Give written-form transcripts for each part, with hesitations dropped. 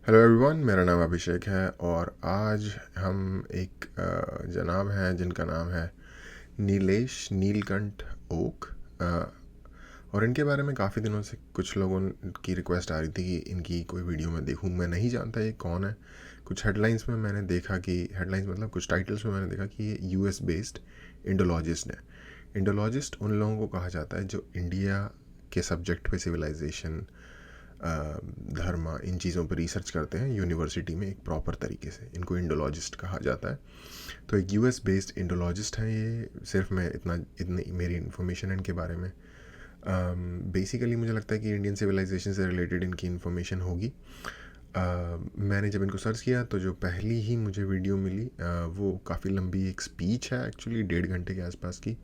Hello everyone, मेरा नाम अभिषेक है और आज हम एक जनाब हैं जिनका नाम है नीलेश नीलकंठ ओक। अ, और इनके बारे में काफ़ी दिनों से कुछ लोगों की रिक्वेस्ट आ रही थी कि इनकी कोई वीडियो मैं देखूं। मैं नहीं जानता ये कौन है। कुछ हेडलाइंस में मैंने देखा कि हेडलाइंस मतलब कुछ टाइटल्स में मैंने देखा कि ये यूएस बेस्ड इंडोलॉजिस्ट है। इंडोलॉजिस्ट उन लोगों को कहा जाता है जो इंडिया के सब्जेक्ट पे सिविलाइजेशन, धर्म, इन चीज़ों पर रिसर्च करते हैं यूनिवर्सिटी में एक प्रॉपर तरीके से। इनको इंडोलॉजिस्ट कहा जाता है। तो एक यूएस बेस्ड इंडोलॉजिस्ट है ये। सिर्फ मैं इतनी मेरी इन्फॉर्मेशन है इनके बारे में। बेसिकली मुझे लगता है कि इंडियन सिविलाइजेशन से रिलेटेड इनकी इन्फॉर्मेशन होगी। मैंने जब इनको सर्च किया तो जो पहली ही मुझे वीडियो मिली वो काफ़ी लंबी एक स्पीच है, एक्चुअली 1.5 घंटे के आसपास की।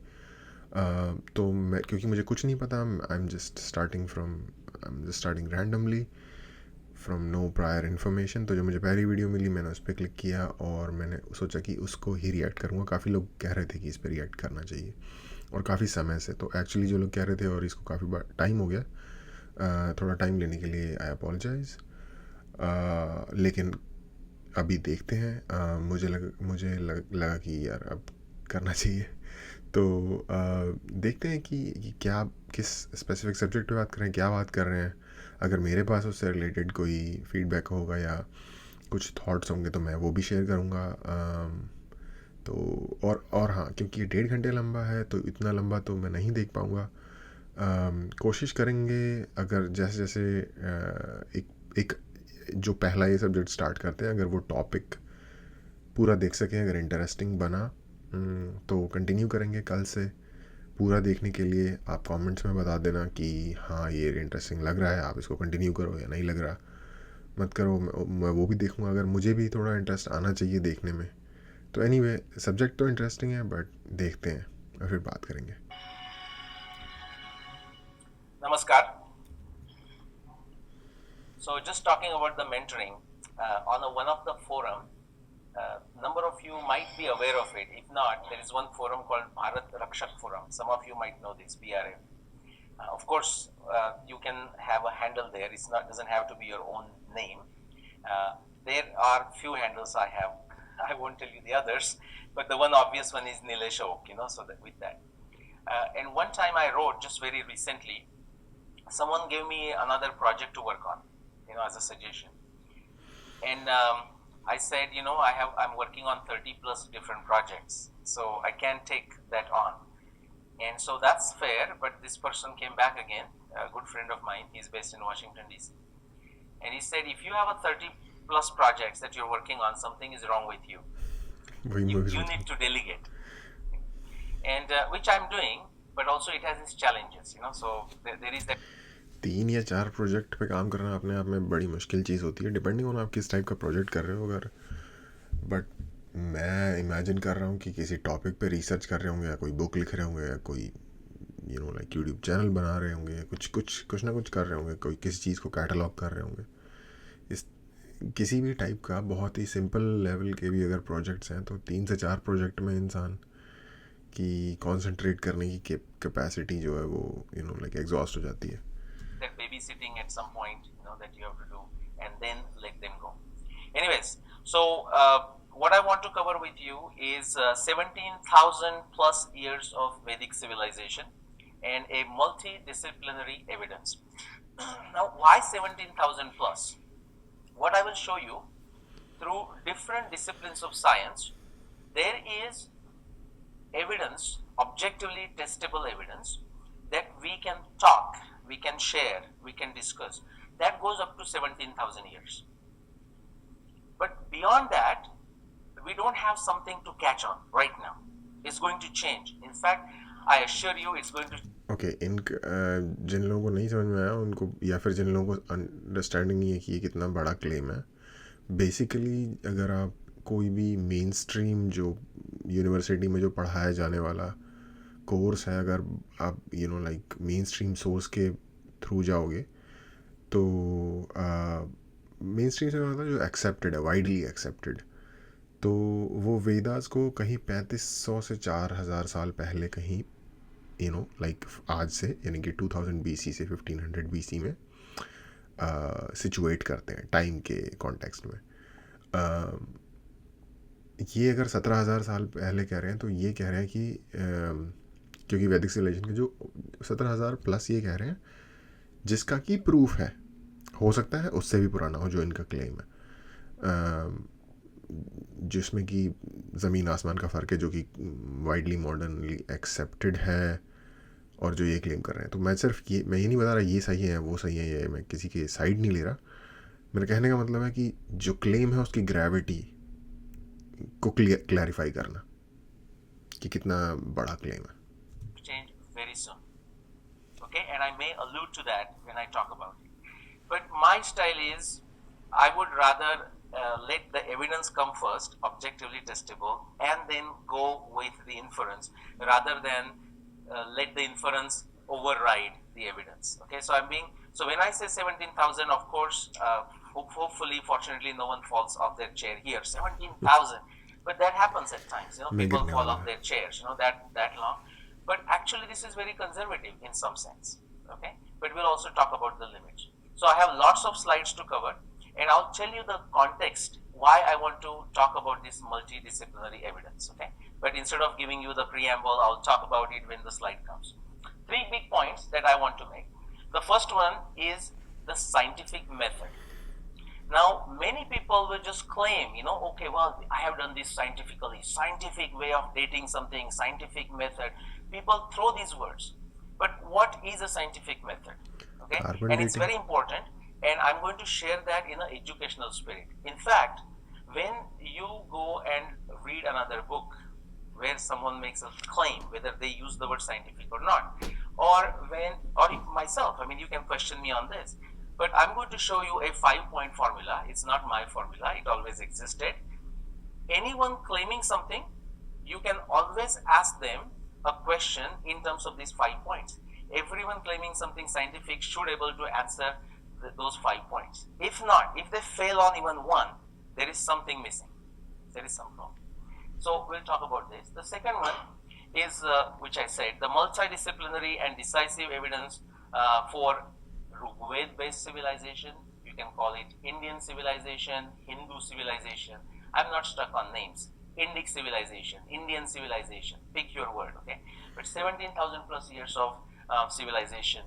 तो मैं, क्योंकि मुझे कुछ नहीं पता, I am just starting randomly from no prior information. तो जो मुझे पहली वीडियो मिली मैंने उस पर क्लिक किया और मैंने सोचा कि उसको ही रिएक्ट करूँगा। काफ़ी लोग कह रहे थे कि इस पर रिएक्ट करना चाहिए और काफ़ी समय से। तो एक्चुअली जो लोग कह रहे थे, और इसको काफ़ी टाइम हो गया, थोड़ा टाइम लेने के लिए आई अपोलोजाइज़। लेकिन अभी देखते हैं। मुझे लगा कि यार अब करना चाहिए। तो देखते हैं कि क्या, किस स्पेसिफिक सब्जेक्ट पे बात कर रहे हैं, क्या बात कर रहे हैं। अगर मेरे पास उससे रिलेटेड कोई फीडबैक होगा या कुछ थॉट्स होंगे तो मैं वो भी शेयर करूँगा। तो और हाँ, क्योंकि ये 1.5 घंटे लंबा है तो इतना लंबा तो मैं नहीं देख पाऊँगा। कोशिश करेंगे, अगर जैसे जैसे एक जो पहला ये सब्जेक्ट स्टार्ट करते हैं, अगर वो टॉपिक पूरा देख सकें, अगर इंटरेस्टिंग बना तो कंटिन्यू करेंगे कल से। पूरा देखने के लिए आप कमेंट्स में बता देना कि हाँ ये इंटरेस्टिंग लग रहा है, आप इसको कंटिन्यू करो, या नहीं लग रहा मत करो। मैं वो भी देखूँगा, अगर मुझे भी थोड़ा इंटरेस्ट आना चाहिए देखने में। तो एनीवे, सब्जेक्ट तो इंटरेस्टिंग है, बट देखते हैं और फिर बात करेंगे। Namaskar. So, just talking about the mentoring on one of the forum, number of you might be aware of it. If not, there is one forum called Bharat Rakshak Forum. Some of you might know this, BRF. Of course, you can have a handle there. It's not doesn't have to be your own name. There are few handles I have. I won't tell you the others, but the one obvious one is Nilesh Oak. So that with that. And one time I wrote just very recently, someone gave me another project to work on, as a suggestion. And I said, I'm working on 30 plus different projects, so I can't take that on. And so that's fair, but this person came back again, a good friend of mine, he's based in Washington, D.C. And he said, if you have a 30 plus projects that you're working on, something is wrong with you. वही You, मैं भी you सोच रहा need हूँ। to delegate. And which I'm doing, but also it has its challenges, so there is that. 3 या 4 project पे काम करना अपने आप में बड़ी मुश्किल चीज़ होती है, डिपेंडिंग ऑन आप किस टाइप का प्रोजेक्ट कर रहे हो। अगर बट मैं इमेजिन कर रहा हूँ कि किसी टॉपिक पे रिसर्च कर रहे होंगे, या कोई बुक लिख रहे होंगे, या कोई लाइक यूट्यूब चैनल बना रहे होंगे, कुछ ना कुछ कर रहे होंगे, कोई किसी चीज़ को कैटलॉग कर रहे होंगे। इस किसी भी टाइप का बहुत ही सिंपल लेवल के भी अगर प्रोजेक्ट्स हैं तो 3 से 4 प्रोजेक्ट में इंसान की कंसंट्रेट करने की कैपेसिटी जो है वो लाइक एग्जॉस्ट हो जाती है। That babysitting at some point, that you have to do, and then let them go. Anyways, so what I want to cover with you is 17,000 plus years of Vedic civilization and a multidisciplinary evidence. Now, why 17,000 plus? What I will show you, through different disciplines of science, there is evidence, objectively testable evidence, that we can talk, we can share, we can discuss. That goes up to 17,000 years. But beyond that, we don't have something to catch on right now. It's going to change. In fact, I assure you it's going to. Okay, इन जिन लोगों को नहीं समझ में आया उनको, या फिर जिन लोगों को अंडरस्टैंडिंग नहीं है कि ये कितना बड़ा क्लेम है, बेसिकली अगर आप कोई भी मेन स्ट्रीम जो यूनिवर्सिटी में जो पढ़ाया जाने वाला कोर्स है, अगर आप लाइक मेन स्ट्रीम सोर्स के थ्रू जाओगे तो मेन स्ट्रीम से मतलब जो एक्सेप्टेड है, वाइडली एक्सेप्टेड, तो वो वेदास को कहीं 3500 से 4000 साल पहले कहीं लाइक आज से, यानी कि 2000 BC से 1500 BC में सिचुएट करते हैं टाइम के कॉन्टेक्स्ट में। ये अगर 17,000 साल पहले कह रहे हैं तो ये कह रहे हैं कि क्योंकि वैदिक सिविलाइजेशन के जो 17,000 प्लस ये कह रहे हैं जिसका कि प्रूफ है, हो सकता है उससे भी पुराना हो जो इनका क्लेम है, जिसमें कि ज़मीन आसमान का फ़र्क है, जो कि वाइडली मॉडर्नली एक्सेप्टेड है और जो ये क्लेम कर रहे हैं। तो मैं ये नहीं बता रहा ये सही है वो सही है, ये मैं किसी के साइड नहीं ले रहा। मेरे कहने का मतलब है कि जो क्लेम है उसकी ग्रेविटी को क्लैरिफाई करना कि कितना बड़ा क्लेम है। Change very soon. Okay, and I may allude to that when I talk about it. But my style is, I would rather let the evidence come first, objectively testable, and then go with the inference rather than let the inference override the evidence. Okay, so when I say 17,000, of course, hopefully, fortunately, no one falls off their chair here. 17,000, but that happens at times. People fall off their chairs. That long. But actually, this is very conservative in some sense. Okay, but we'll also talk about the limits. So I have lots of slides to cover, and I'll tell you the context why I want to talk about this multidisciplinary evidence. Okay, but instead of giving you the preamble, I'll talk about it when the slide comes. 3 big points that I want to make. The first one is the scientific method. Now, many people will just claim, okay, well, I have done this scientifically, scientific way of dating something, scientific method. People throw these words. But what is a scientific method? Okay, Carbon and it's dating. very important, and I'm going to share that in an educational spirit. In fact, when you go and read another book where someone makes a claim, whether they use the word scientific or not, or myself, I mean, you can question me on this, but I'm going to show you a 5-point formula. It's not my formula, it always existed. Anyone claiming something, you can always ask them a question in terms of these 5 points. Everyone claiming something scientific should be able to answer those 5 points. If not, if they fail on even one, there is something missing. There is some problem. So we'll talk about this. The second one is, which I said, the multidisciplinary and decisive evidence for Rigved-based civilization. You can call it Indian civilization, Hindu civilization. I'm not stuck on names. Indic civilization, Indian civilization, pick your word, okay? But 17,000 plus years of civilization,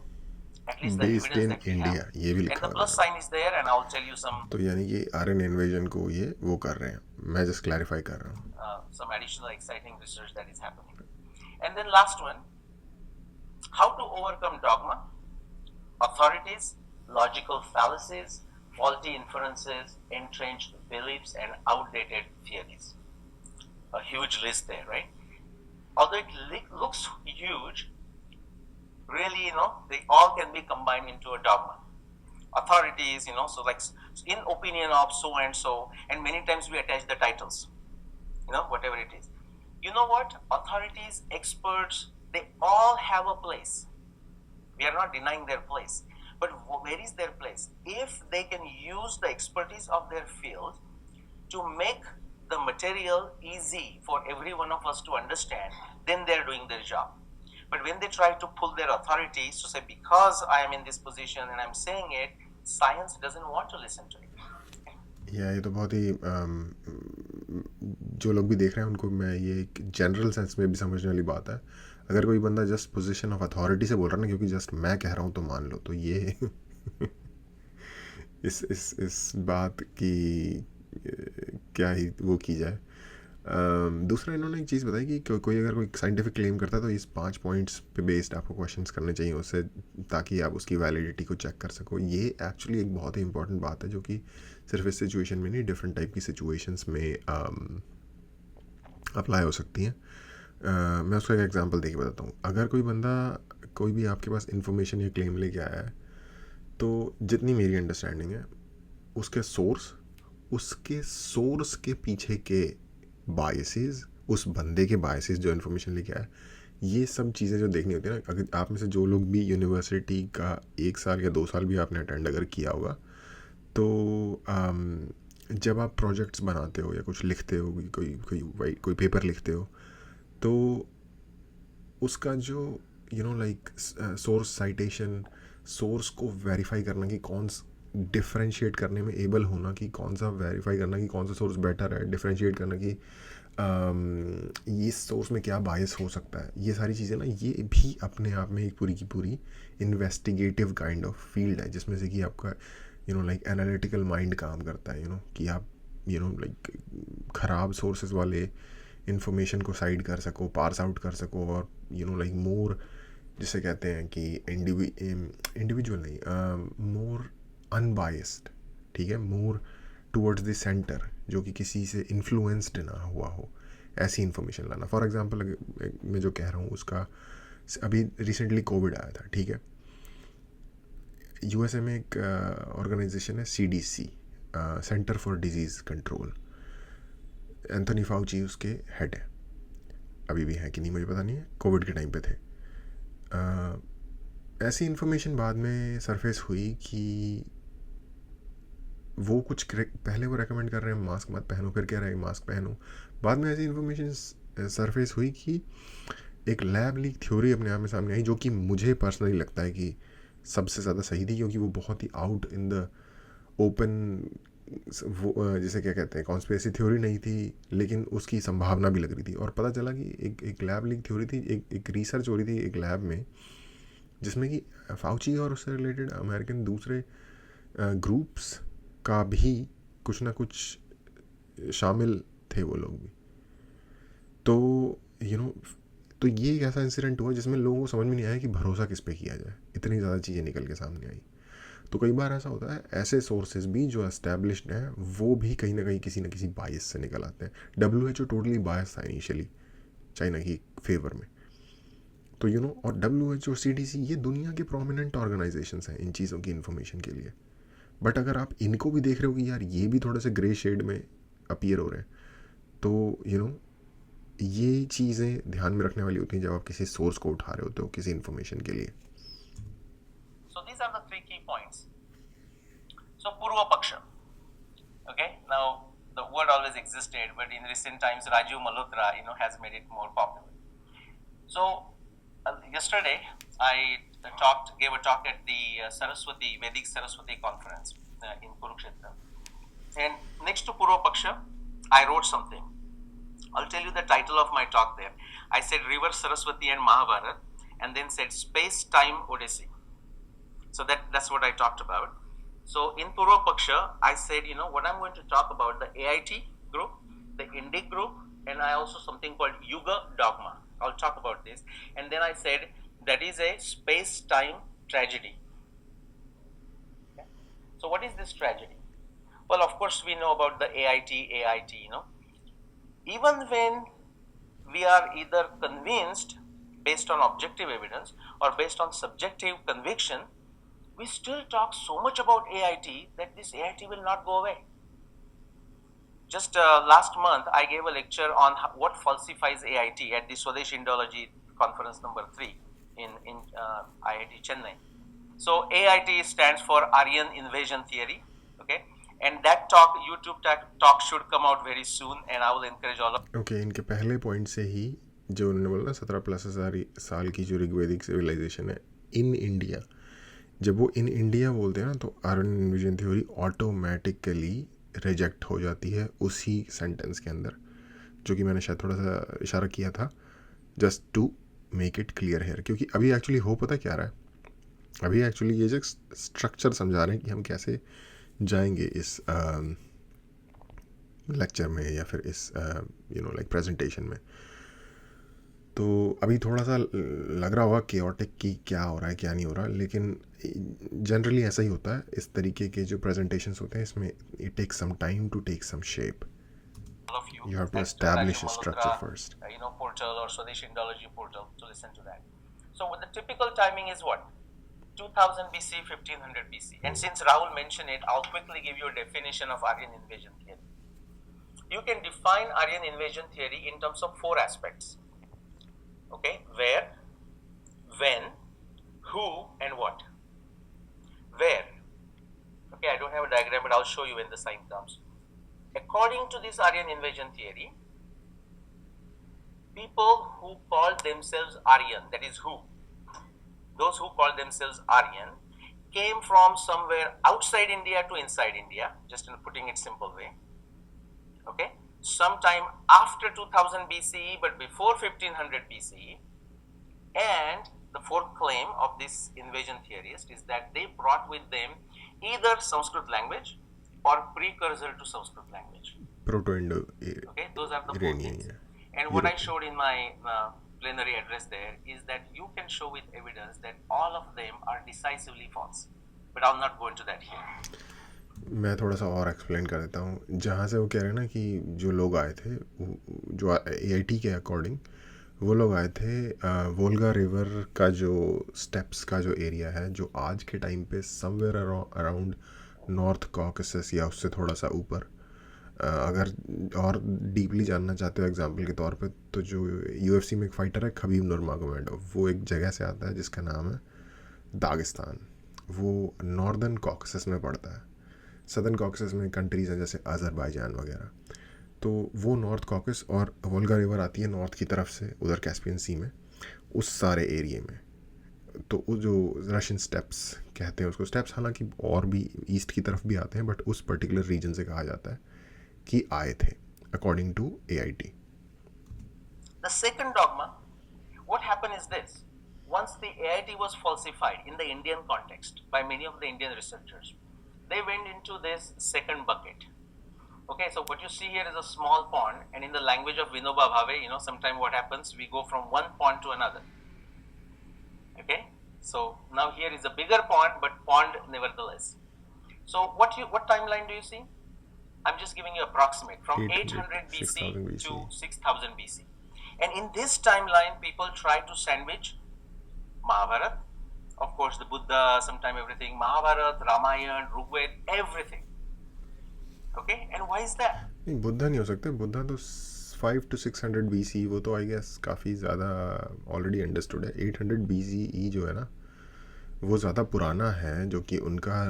at least the Based evidence in that we India, have. ये भी And लिखा the हुआ plus है। sign is there, and I'll tell you तो यानी कि Aryan invasion को ये वो कर रहे हैं, मैं जस्ट क्लैरिफाई कर रहा हूँ। some additional exciting research that is happening. And then last one, how to overcome dogma, authorities, logical fallacies, faulty inferences, entrenched beliefs, and outdated theories. A huge list there, right? Although it looks huge, really, they all can be combined into a dogma. Authorities, so like in opinion of so and so, and many times we attach the titles, whatever it is. You know what? Authorities, experts, they all have a place. We are not denying their place. But where is their place? If they can use the expertise of their field to make the material easy for every one of us to understand, then they're doing their job. But when they try to pull their authority to say, because I am in this position and I'm saying it, science doesn't want to listen to it. ये तो बहुत ही जो लोग भी देख रहे हैं उनको मैं ये एक जनरल सेंस में भी समझने वाली बात है। अगर कोई बंदा जस्ट पोजीशन ऑफ अथॉरिटी से बोल रहा है ना, क्योंकि जस्ट मैं कह रहा हूँ तो मान लो, तो ये इस बात की क्या ही वो की जाए। दूसरा इन्होंने एक चीज़ बताई कि कोई अगर कोई साइंटिफिक क्लेम करता है तो इस 5 पॉइंट्स पे बेस्ड आपको क्वेश्चंस करने चाहिए उससे, ताकि आप उसकी वैलिडिटी को चेक कर सको। ये एक्चुअली एक बहुत ही इंपॉर्टेंट बात है जो कि सिर्फ इस सिचुएशन में नहीं, डिफरेंट टाइप की सिचुएशंस में अप्लाई हो सकती हैं। मैं उसका एक एग्जांपल देके बताता हूँ। अगर कोई बंदा कोई भी आपके पास इन्फॉर्मेशन या क्लेम लेके आया है, तो जितनी मेरी अंडरस्टैंडिंग है उसके सोर्स के पीछे के बायसेस, उस बंदे के बायसेस जो इन्फॉर्मेशन लेके आया, ये सब चीज़ें जो देखनी होती है ना। अगर आप में से जो लोग भी यूनिवर्सिटी का 1 साल या 2 साल भी आपने अटेंड अगर किया होगा, तो जब आप प्रोजेक्ट्स बनाते हो या कुछ लिखते हो, कोई पेपर लिखते हो, तो उसका जो लाइक सोर्स साइटेशन, सोर्स को वेरीफाई करना कि डिफ्रेंशिएट करने में एबल होना कि कौन सा वेरीफाई करना कि कौन सा सोर्स बेटर है, डिफ्रेंशिएट करना कि ये सोर्स में क्या बायस हो सकता है, ये सारी चीज़ें ना, ये भी अपने आप में एक पूरी की पूरी इन्वेस्टिगेटिव काइंड ऑफ फील्ड है, जिसमें से कि आपका लाइक एनालिटिकल माइंड काम करता है, कि आप लाइक ख़राब सोर्सेज वाले इंफॉर्मेशन को साइड कर सको, पार्स आउट कर सको, और लाइक मोर, जिसे कहते हैं कि इंडिविजुअल नहीं, मोर अनबायस्ड, ठीक है, मोर टूवर्ड्स द सेंटर, जो कि किसी से इन्फ्लुएंस्ड ना हुआ हो, ऐसी इन्फॉर्मेशन लाना। फॉर एग्जांपल मैं जो कह रहा हूँ उसका, अभी रिसेंटली कोविड आया था, ठीक है, यूएसए में एक ऑर्गेनाइजेशन है CDC, centre for disease control, Anthony Fauci उसके हेड है, अभी भी है कि नहीं मुझे पता नहीं है, कोविड के टाइम पे थे। ऐसी इन्फॉर्मेशन बाद में सरफेस हुई कि वो कुछ पहले वो रेकमेंड कर रहे हैं मास्क मत पहनो, फिर कह रहे हैं मास्क पहनो। बाद में ऐसी इन्फॉर्मेशन सरफेस हुई कि एक लैब लीक थ्योरी अपने आप में सामने आई, जो कि मुझे पर्सनली लगता है कि सबसे ज़्यादा सही थी, क्योंकि वो बहुत ही आउट इन द ओपन, वो जिसे क्या कहते हैं, कॉन्स्पिरेसी थ्योरी नहीं थी, लेकिन उसकी संभावना भी लग रही थी। और पता चला कि एक लैब लीक थ्योरी थी, एक रिसर्च हो रही थी एक लैब में, जिसमें कि फाउची और उससे रिलेटेड अमेरिकन दूसरे ग्रुप्स का भी कुछ ना कुछ शामिल थे वो लोग भी। तो तो ये एक ऐसा इंसिडेंट हुआ जिसमें लोगों को समझ में नहीं आया कि भरोसा किस पे किया जाए, इतनी ज़्यादा चीज़ें निकल के सामने आई। तो कई बार ऐसा होता है, ऐसे सोर्सेज भी जो एस्टेब्लिश्ड हैं वो भी कहीं ना कहीं किसी न किसी बायस से निकल आते हैं। WHO टोटली बायस था इनिशियली चाइना की फेवर में। तो और WHO CDC ये दुनिया के प्रोमिनेंट ऑर्गेनाइजेशंस हैं इन चीज़ों की इन्फॉर्मेशन के लिए। बट अगर आप इनको भी देख रहे हो कि यार ये भी थोड़े से ग्रे शेड में अपीयर हो रहे हैं, तो ये चीज़ें ध्यान में रखने वाली होती हैं जब आप किसी सोर्स को उठा रहे होते हो किसी इन्फॉर्मेशन के लिए। So these are the 3 key points. So Purva Paksha. Okay, now the word always existed, but in recent times Rajiv Malhotra, has made it more popular. So yesterday I gave a talk at the Vedic Saraswati conference in Kurukshetra, and next to Purva Paksha I wrote something. I'll tell you the title of my talk there. I said River Saraswati and Mahabharata, and then said Space-Time Odyssey. So that's what I talked about. So in Purva Paksha, I said, what I'm going to talk about, the AIT group, the Indic group, and I also something called Yuga Dogma. I'll talk about this. And then I said, that is a space-time tragedy. Okay? So what is this tragedy? Well, of course, we know about the AIT, Even when we are either convinced based on objective evidence or based on subjective conviction, we still talk so much about AIT that this AIT will not go away. Just last month, I gave a lecture on what falsifies AIT at the Swadesh Indology conference number 3 in IIT Chennai. So AIT stands for Aryan Invasion Theory, okay? And that YouTube talk should come out very soon, and I will encourage all of. Okay, इनके पहले point से ही जो उन्होंने बोला 17+ साल की जो ऋग्वेदिक civilisation है इन इंडिया, जब वो इन इंडिया बोलते हैं ना, तो Aryan invasion theory automatically reject हो जाती है उसी सेंटेंस के अंदर, जो कि मैंने शायद थोड़ा सा इशारा किया था, just to make it clear here. क्योंकि अभी एक्चुअली हो पता क्या रहा है, अभी एक्चुअली ये जो स्ट्रक्चर समझा रहे हैं कि हम कैसे जाएंगे इस लेक्चर में या फिर इस लाइक प्रेजेंटेशन में। तो अभी थोड़ा सा लग रहा होगा केओटिक कि क्या हो रहा है क्या नहीं हो रहा, लेकिन जनरली ऐसा ही होता है। इस तरीके के जो प्रेजेंटेशंस होते हैं इसमें it takes some time to take some shape. You have to establish a structure first. Portal or Swadesh Indology portal to listen to that. So the typical timing is what? 2000 BC, 1500 BC. And since Rahul mentioned it, I'll quickly give you a definition of Aryan invasion theory. You can define Aryan invasion theory in terms of 4 aspects. Okay, where, when, who, and what. Where? Okay, I don't have a diagram, but I'll show you when the sign comes. According to this Aryan invasion theory, people who call themselves Aryan, that is who? Those who call themselves Aryan came from somewhere outside India to inside India, just in putting it simple way. Okay, sometime after 2000 BCE, but before 1500 BCE. And the fourth claim of this invasion theorist is that they brought with them either Sanskrit language or precursor to Sanskrit language. Proto-Indo. Okay, those are the four Iranian, things. yeah. And what I showed in my plenary address there is that you can show with evidence that all of them are decisively false. But I'll not go into that here. मैं थोड़ा सा और explain कर देता हूँ. जहाँ से वो कह रहे हैं ना कि जो लोग आए थे, जो AIT के अकॉर्डिंग वो लोग आए थे वोल्गा रिवर का जो स्टेप्स का जो एरिया है, जो आज के टाइम पे समवेयर अराउंड नॉर्थ कॉकेसस या उससे थोड़ा सा ऊपर. अगर और डीपली जानना चाहते हो एग्जांपल के तौर पे, तो जो UFC में एक फ़ाइटर है खबीब नुरमागोमेडोव, वो एक जगह से आता है जिसका नाम है दागिस्तान. वो नॉर्दर्न कॉकेसस में पड़ता है. सदर्न कॉकेसस में कंट्रीज़ हैं जैसे अज़रबैजान वगैरह. तो वो नॉर्थ कॉकेस और वोल्गा रिवर आती है नॉर्थ की तरफ से उधर कैस्पियन सी में, उस सारे एरिए में. तो वो जो रशियन स्टेप्स कहते हैं उसको, स्टेप्स हालांकि और भी ईस्ट की तरफ भी आते हैं, बट उस पर्टिकुलर रीजन से कहा जाता है कि आए थे according to AIT. The second dogma, what happened is this. Once the AIT was falsified in the Indian context by many of the Indian researchers, they went into this second bucket. Okay, so what you see here is a small pond, and in the language of Vinoba Bhave, sometimes what happens, we go from one pond to another. Okay, so now here is a bigger pond, but pond nevertheless. So what timeline do you see? I'm just giving you approximate from 800 BC to 6000 BC. And in this timeline, people try to sandwich Mahabharata, of course the Buddha, sometime everything, Mahabharata, Ramayana, Rigveda, everything. Okay, and why is that? नहीं, बुद्धा नहीं हो सकते. बुद्धा तो 5 to 600 BC, वो तो I guess काफ़ी ज़्यादा already understood है. 800 BCE जो है ना, वो ज़्यादा पुराना है, जो कि उनका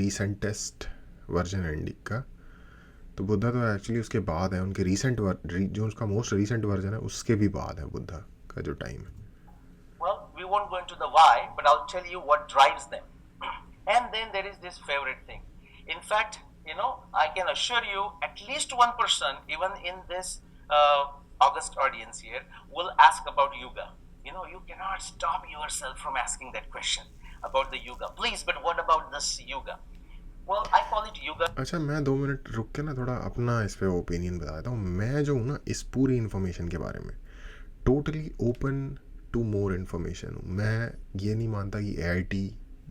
रीसेंटेस्ट वर्जन है इंडिक का. तो बुद्धा तो एक्चुअली उसके बाद है, उनके रीसेंट जो उसका मोस्ट रीसेंट वर्जन है उसके भी बाद है बुद्धा का जो टाइम है. Well, we won't go into the why, but I'll tell you what drives them. And then there is this favorite thing. In fact, I can assure you at least one person, even in this august audience here, will ask about Yuga. You cannot stop yourself from asking that question about the Yuga. Please, but what about this Yuga? Well, I call it Yuga. अच्छा, मैं 2 minute रुक के ना थोड़ा अपना इस पे opinion बता देता हूँ. मैं जो हूँ ना इस पूरी इन्फॉर्मेशन के बारे में totally open to more information हूँ. मैं ये नहीं मानता कि AIT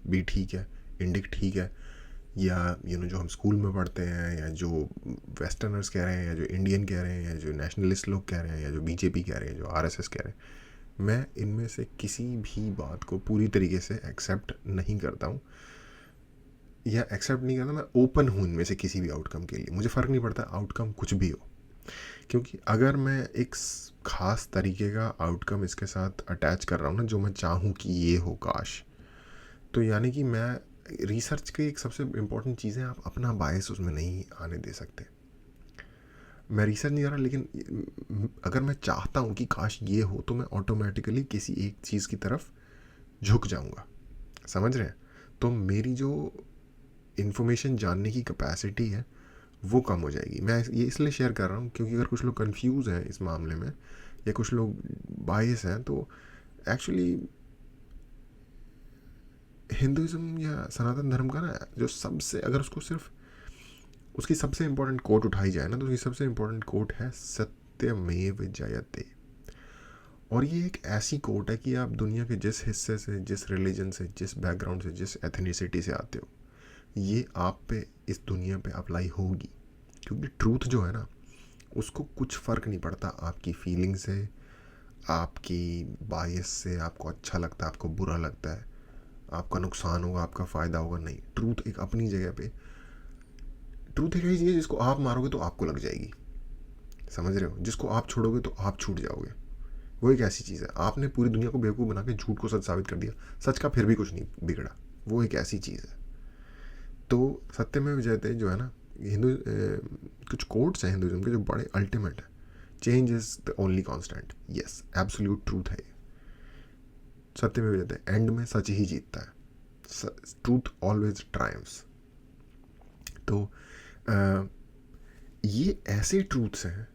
भी ठीक है, इंडिक ठीक है, या जो हम स्कूल में पढ़ते हैं, या जो वेस्टर्नर्स कह रहे हैं, या जो इंडियन कह रहे हैं, या जो नेशनलिस्ट लोग कह रहे हैं, या जो BJP कह रहे हैं, जो RSS कह रहे हैं. मैं इनमें से किसी भी बात को पूरी तरीके से एक्सेप्ट नहीं करता हूँ, या एक्सेप्ट नहीं करता. मैं ओपन हूँ इनमें से किसी भी आउटकम के लिए. मुझे फ़र्क नहीं पड़ता आउटकम कुछ भी हो, क्योंकि अगर मैं एक ख़ास तरीके का आउटकम इसके साथ अटैच कर रहा हूँ ना, जो मैं चाहूँ कि ये हो काश, तो यानी कि मैं रिसर्च की एक सबसे इम्पॉर्टेंट चीज़ है, आप अपना बायस उसमें नहीं आने दे सकते. मैं रिसर्च नहीं कर रहा, लेकिन अगर मैं चाहता हूँ कि काश ये हो, तो मैं ऑटोमेटिकली किसी एक चीज़ की तरफ झुक जाऊँगा. समझ रहे हैं? तो मेरी जो इन्फॉर्मेशन जानने की कैपेसिटी है वो कम हो जाएगी. मैं ये इसलिए शेयर कर रहा हूँ क्योंकि अगर कुछ लोग कंफ्यूज हैं इस मामले में, या कुछ लोग बायस हैं, तो एक्चुअली हिंदुज़म या सनातन धर्म का ना जो सबसे, अगर उसको सिर्फ उसकी सबसे इम्पोर्टेंट कोट उठाई जाए ना, तो उसकी सबसे इम्पोर्टेंट कोट है सत्यमेव जयते. और ये एक ऐसी कोट है कि आप दुनिया के जिस हिस्से से, जिस रिलीजन से, जिस बैकग्राउंड से, जिस एथनिसिटी से आते हो, ये आप पे इस दुनिया पे अप्लाई होगी. क्योंकि ट्रूथ जो है ना, उसको कुछ फ़र्क नहीं पड़ता आपकी फीलिंग से, आपकी बायस से, आपको अच्छा लगता है, आपको बुरा लगता है, आपका नुकसान होगा, आपका फ़ायदा होगा. नहीं, ट्रूथ एक अपनी जगह पे. ट्रूथ एक ऐसी चीज़ है जिसको आप मारोगे तो आपको लग जाएगी. समझ रहे हो? जिसको आप छोड़ोगे तो आप छूट जाओगे. वो एक ऐसी चीज़ है. आपने पूरी दुनिया को बेवकूफ़ बना के झूठ को सच साबित कर दिया, सच का फिर भी कुछ नहीं बिगड़ा. वो एक ऐसी चीज़ है. तो सत्यमेव जयते जो है ना, कुछ कोट्स हैं हिंदुज़म के जो बड़े अल्टीमेट है. Change is the only constant. Yes, absolute truth है ये. सत्यमेव जयते, एंड में सच ही जीतता है. Truth always triumphs. तो ये ऐसे ट्रूथ्स हैं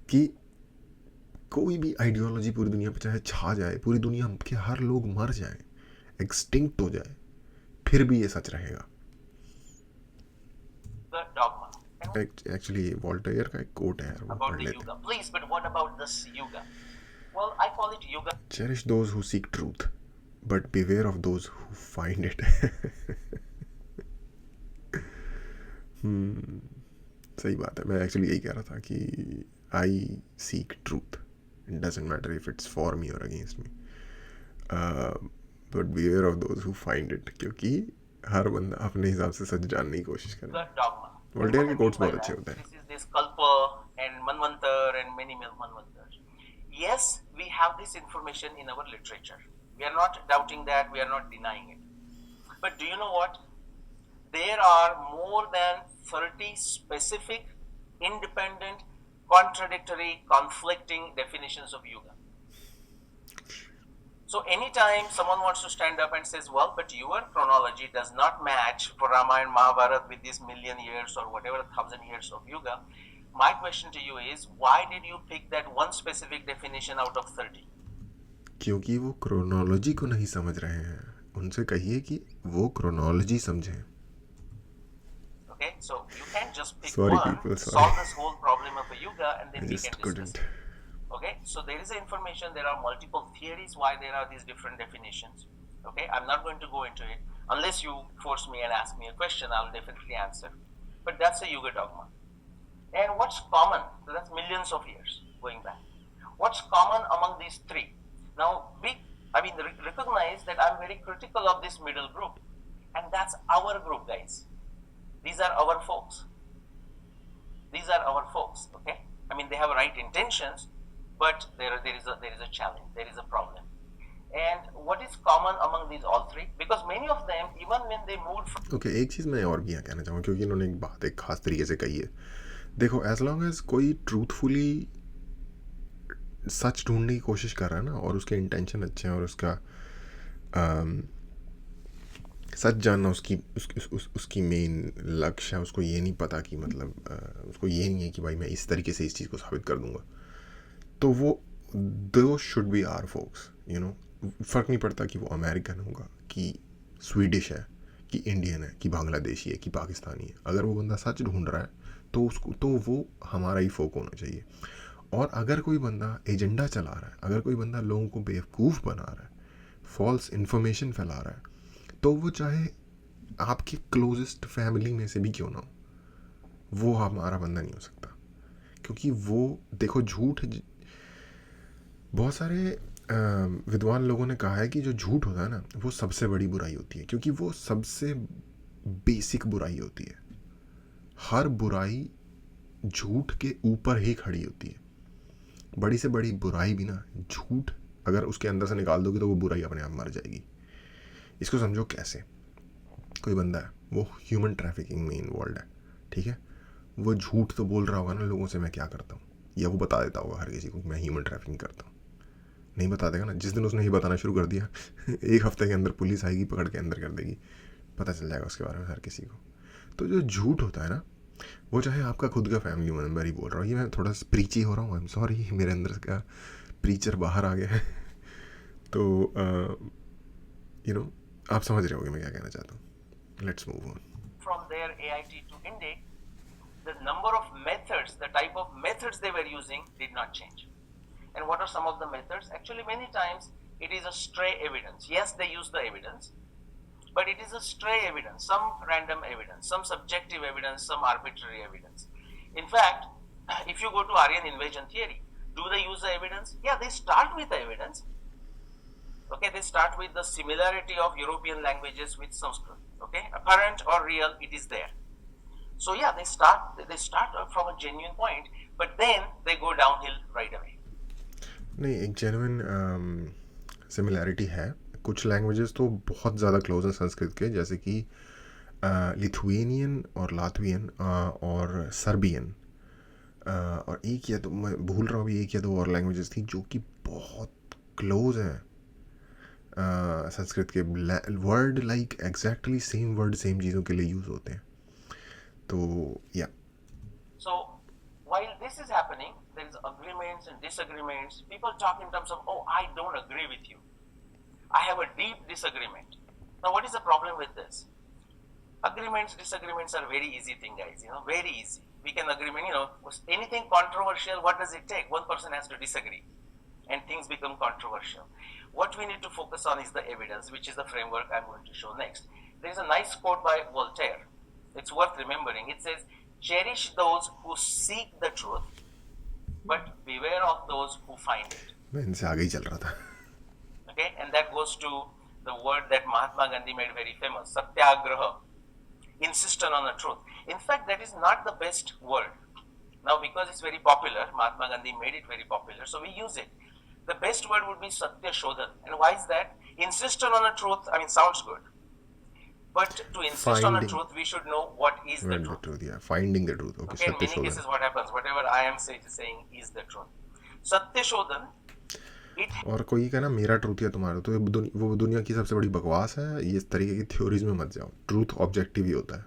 कि कोई भी आइडियोलॉजी पूरी दुनिया पे चाहे छा जाए, पूरी दुनिया के हर लोग मर जाएं, एक्सटिंक्ट हो जाए, फिर भी ये सच रहेगा। एक्चुअली वॉल्टेयर का एक कोट है, वो पढ़ लेते हैं। Please, but what about this yuga? Well, I call it yuga. Cherish those who seek truth, but beware of those who find it. सही बात है। मैं एक्चुअली यही कह रहा था कि I seek truth, it doesn't matter if it's for me और against me, but beware of those who find it, क्योंकि हर बंदा अपने हिसाब से सच जानने की कोशिश करे। वोल्टेयर के कोट्स बहुत अच्छे होते हैं। This Kalpa and Manvantar and many Manvantars. Yes, we have this information in our literature. We are not doubting that, we are not denying it. But do you know what? There are more than 30 specific, independent, contradictory, conflicting definitions of yuga. So anytime someone wants to stand up and says, well, but your chronology does not match for Ramayana and Mahabharata with these million years or whatever 1,000 years of yuga, my question to you is, why did you pick that one specific definition out of 30? क्योंकि वो chronology को नहीं समझ रहे हैं। उनसे कहिए कि वो क्रोनोलॉजी समझें। Okay, so you can't just pick Sorry, one, people, sorry. solve this whole problem of a yuga, and then I we just can discuss couldn't. it. Okay, so there is information, there are multiple theories why there are these different definitions. Okay, I'm not going to go into it. Unless you force me and ask me a question, I'll definitely answer. But that's a yuga dogma. And what's common? So that's millions of years going back. What's common among these three? Now, recognize that I'm very critical of this middle group. And that's our group, guys. These are our folks. These are our folks, okay? I mean, they have right intentions, but there is a challenge, there is a problem. And what is common among these all three? Because many of them, even when they moved from... Okay, एक चीज़ मैं और भी यहाँ कहना चाहूँगा, क्योंकि इन्होंने एक बात एक खास तरीके से कही है। देखो, एज लॉन्ग एज कोई ट्रूथफुली सच ढूंढने की कोशिश कर रहा है ना, और उसके इंटेंशन अच्छे हैं, और उसका सच जानना उसकी मेन लक्ष्य है, उसको ये नहीं पता कि मतलब उसको ये नहीं है कि भाई मैं इस तरीके से इस चीज़ को साबित कर दूंगा, तो वो दो should be our folks, you know. फ़र्क नहीं पड़ता कि वो अमेरिकन होगा, कि स्वीडिश है, कि इंडियन है, कि बांग्लादेशी है, कि पाकिस्तानी है। अगर वो बंदा सच ढूंढ रहा है तो वो हमारा ही फोक होना चाहिए। और अगर कोई बंदा एजेंडा चला रहा है, अगर कोई बंदा लोगों को बेवकूफ़ बना रहा है, फॉल्स इन्फॉर्मेशन फैला रहा है, तो वो चाहे आपके क्लोजेस्ट फैमिली में से भी क्यों ना हो, वो हमारा बंदा नहीं हो सकता। क्योंकि वो देखो, झूठ, बहुत सारे विद्वान लोगों ने कहा है कि जो झूठ होता है ना, वो सबसे बड़ी बुराई होती है, क्योंकि वो सबसे बेसिक बुराई होती है। हर बुराई झूठ के ऊपर ही खड़ी होती है। बड़ी से बड़ी बुराई भी ना, झूठ अगर उसके अंदर से निकाल दोगे तो वो बुराई अपने आप मर जाएगी। इसको समझो कैसे, कोई बंदा है, वो ह्यूमन ट्रैफिकिंग में इन्वॉल्व है, ठीक है, वो झूठ तो बोल रहा होगा ना लोगों से मैं क्या करता हूँ, या वो बता देता होगा हर किसी को मैं ह्यूमन ट्रैफिकिंग करता हूँ। नहीं बता देगा ना, जिस दिन उसने ये बताना शुरू कर दिया, एक हफ्ते के अंदर पुलिस आएगी, पकड़ के अंदर कर देगी, पता चल जाएगा उसके बारे में हर किसी को। तो जो झूठ होता है ना, वो चाहे आपका खुद का फैमिली मेम्बर ही बोल रहा हूँ, ये मैं थोड़ा प्रीची हो रहा हूँ, आई एम सॉरी, मेरे अंदर का प्रीचर बाहर आ गया है, तो यू नो आप समझ रहे होगे मैं क्या कहना चाहता हूँ। Let's move on. From their AIT to Indic, the number of methods, the type of methods they were using did not change. And what are some of the methods? Actually, many times it is a stray evidence. Yes, they use the evidence, but it is a stray evidence, some random evidence, some subjective evidence, some arbitrary evidence. In fact, if you go to Aryan invasion theory, do they use the evidence? Yeah, they start with the evidence. Okay, they start with the similarity of European languages with Sanskrit. Okay, apparent or real, it is there. So yeah, they start from a genuine point, but then they go downhill right away. नहीं, एक genuine similarity है। कुछ languages तो बहुत ज़्यादा close हैं संस्कृत के, जैसे कि लिथुएनियन और लातवियन और सर्बियन, और एक या तो मैं भूल रहा हूँ, एक या दो और लैंग्वेजेस थी जो कि बहुत क्लोज हैं संस्कृत के word like exactly same word same चीज़ों के लिए यूज़ होते हैं. तो या So while this is happening, there is agreements and disagreements. People talk in terms of, oh, I don't agree with you. I have a deep disagreement. Now, what is the problem with this? Agreements, disagreements are very easy thing, guys. Very easy. We can agree. Anything controversial, what does it take? One person has to disagree, and things become controversial. What we need to focus on is the evidence, which is the framework I'm going to show next. There is a nice quote by Voltaire. It's worth remembering. It says, "Cherish those who seek the truth, but beware of those who find it." मैं इनसे आगे ही चल रहा था. Okay, and that goes to the word that Mahatma Gandhi made very famous, satyagraha, insistent on the truth. In fact, that is not the best word. Now, because it's very popular, Mahatma Gandhi made it very popular, so we use it. The best word would be satya shodhan. And why is that? Insistent on the truth, sounds good. But to insist on the truth, we should know what is the truth. Yeah, finding the truth. Okay, in many cases, what happens, whatever I am saying is the truth. Satya shodhan. और कोई कहना मेरा truth या तुम्हारा, तो वो दुनिया की सबसे बड़ी बकवास है. ये इस तरीके की थ्योरीज में मत जाओ. ट्रूथ ऑब्जेक्टिव ही होता है.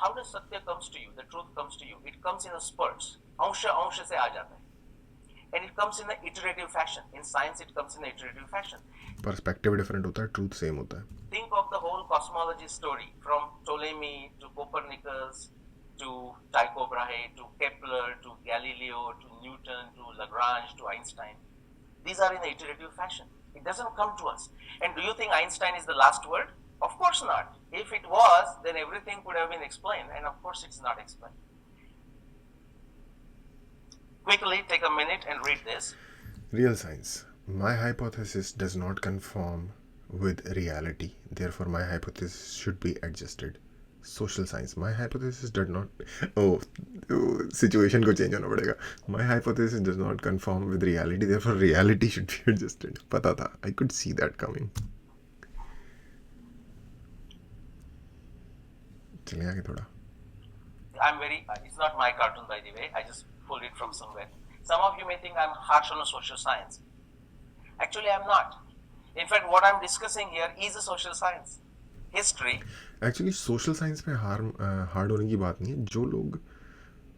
How does satya comes to you? The truth comes to you. It comes in a spurts. अंश से आ जाता है. And it comes in an iterative fashion. In science, it comes in an iterative fashion. Perspective different होता है, truth same होता है. Think of the whole cosmology story from Ptolemy to Copernicus to Tycho Brahe to Kepler to Galileo to Newton to Lagrange to Einstein. These are in an iterative fashion. It doesn't come to us. And do you think Einstein is the last word? Of course not. If it was, then everything could have been explained. And of course, it's not explained. Quickly, take a minute and read this. Real science. My hypothesis does not conform with reality. Therefore, my hypothesis should be adjusted. Social science. My hypothesis does not... situation को change होना पड़ेगा. My hypothesis does not conform with reality. Therefore, reality should be adjusted. पता था. I could see that coming. चले आगे थोड़ा. It's not my cartoon, by the way. I just pulled it from somewhere. Some of you may think I'm harsh on a social science. Actually, I'm not. In fact, what I'm discussing here is a social science. History. Actually, social science में hard होने की बात नहीं है. जो लोग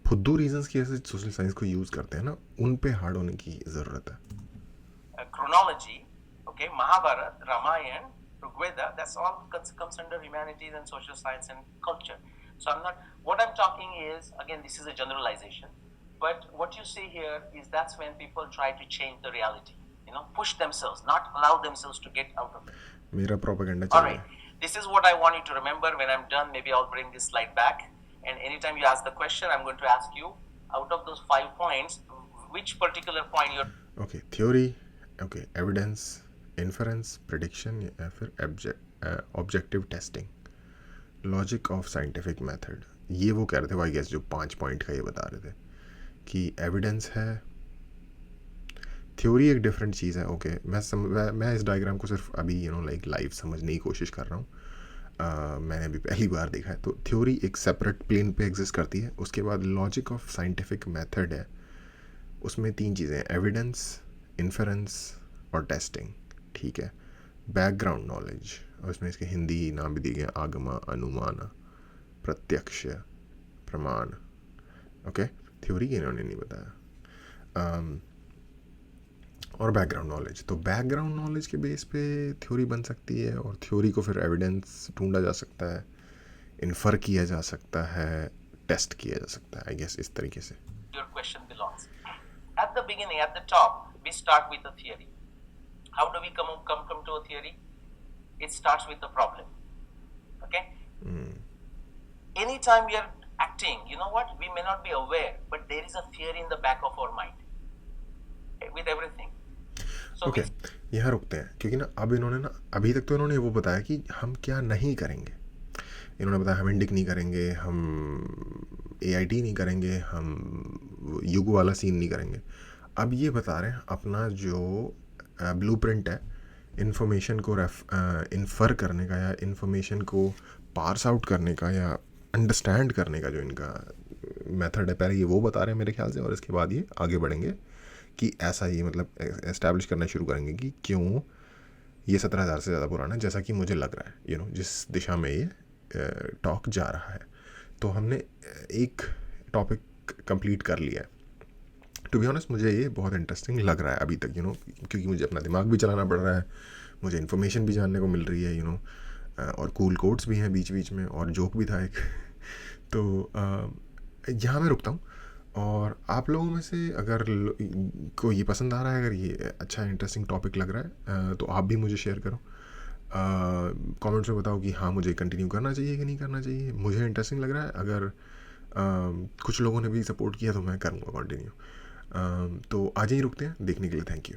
फुद्दू reasons की वजह से सोशल साइंस को यूज करते हैं ना, उन पे हार्ड होने की जरूरत है. Chronology, okay, Mahabharata, Ramayana, Rigveda, that's all comes under humanities and social science and culture. So what I'm talking is, again, this is a generalization, but what you see here is that's when people try to change the reality, push themselves, not allow themselves to get out of it. मेरा propaganda चल रहा है. All right, this is what I want you to remember. When I'm done, maybe I'll bring this slide back, and anytime you ask the question, I'm going to ask you, out of those 5 points, which particular point you're... Okay, theory, okay, evidence, inference, prediction, या फिर objective testing. Logic of scientific method. ये वो कह रहे थे, I guess, जो 5 point का ये बता रहे थे कि एविडेंस है. थ्योरी एक डिफरेंट चीज़ है. ओके, मैं इस डायग्राम को सिर्फ अभी लाइव समझने की कोशिश कर रहा हूँ. मैंने अभी पहली बार देखा है. तो थ्योरी एक सेपरेट प्लेन पे एग्जिस्ट करती है. उसके बाद लॉजिक ऑफ साइंटिफिक मेथड है. उसमें 3 चीज़ें हैं, एविडेंस, इन्फरेंस और टेस्टिंग. ठीक है. बैकग्राउंड नॉलेज, और इसमें इसके हिंदी नाम भी दिए गए, आगमा, अनुमान, प्रत्यक्ष, प्रमाण. ओके, थ्योरी की इन्होंने नहीं बताया. और बैकग्राउंड नॉलेज. तो बैकग्राउंड नॉलेज के बेस पे थ्योरी बन सकती है, और थ्योरी को फिर एविडेंस ढूंढा जा सकता है, इन्फर किया जा सकता है, टेस्ट किया जा सकता है. आई गेस इस तरीके से. Your question belongs. At the beginning, at the top, we start with a theory. How do we come to a theory? It starts with the problem. Okay? Anytime we are acting, you know what? We may not be aware, but there is a theory in the back of our mind. Okay? With everything. So okay. यहाँ रुकते हैं, क्योंकि अब इन्होंने अभी तक तो इन्होंने वो बताया कि हम क्या नहीं करेंगे. इन्होंने बताया हम इंडिक नहीं करेंगे, हम AIT नहीं करेंगे, हम युग वाला सीन नहीं करेंगे. अब ये बता रहे हैं अपना जो ब्लूप्रिंट है इन्फॉर्मेशन को इन्फर करने का, या इन्फॉर्मेशन को पार्स आउट करने का, या अंडरस्टैंड करने का जो इनका मेथड है. पहले ये वो बता रहे हैं मेरे ख्याल से, और इसके बाद ये आगे बढ़ेंगे कि ऐसा ये एस्टैब्लिश करना शुरू करेंगे कि क्यों ये 17,000 से ज़्यादा पुराना है, जैसा कि मुझे लग रहा है, जिस दिशा में ये टॉक जा रहा है। तो हमने एक टॉपिक कंप्लीट कर लिया है। टू बी ऑनेस्ट मुझे ये बहुत इंटरेस्टिंग लग रहा है अभी तक, क्योंकि मुझे अपना दिमाग भी चलाना पड़ रहा है, मुझे इन्फॉर्मेशन भी जानने को मिल रही है, और कूल कोड्स भी हैं बीच बीच में, और जोक भी था एक। तो यहाँ मैं रुकता हूँ, और आप लोगों में से अगर को ये पसंद आ रहा है, अगर ये अच्छा इंटरेस्टिंग टॉपिक लग रहा है, तो आप भी मुझे शेयर करो, कमेंट्स में बताओ कि हाँ मुझे कंटिन्यू करना चाहिए कि नहीं करना चाहिए। मुझे इंटरेस्टिंग लग रहा है, अगर कुछ लोगों ने भी सपोर्ट किया तो मैं करूँगा कंटिन्यू। तो आज ही रुकते हैं, देखने के लिए थैंक यू।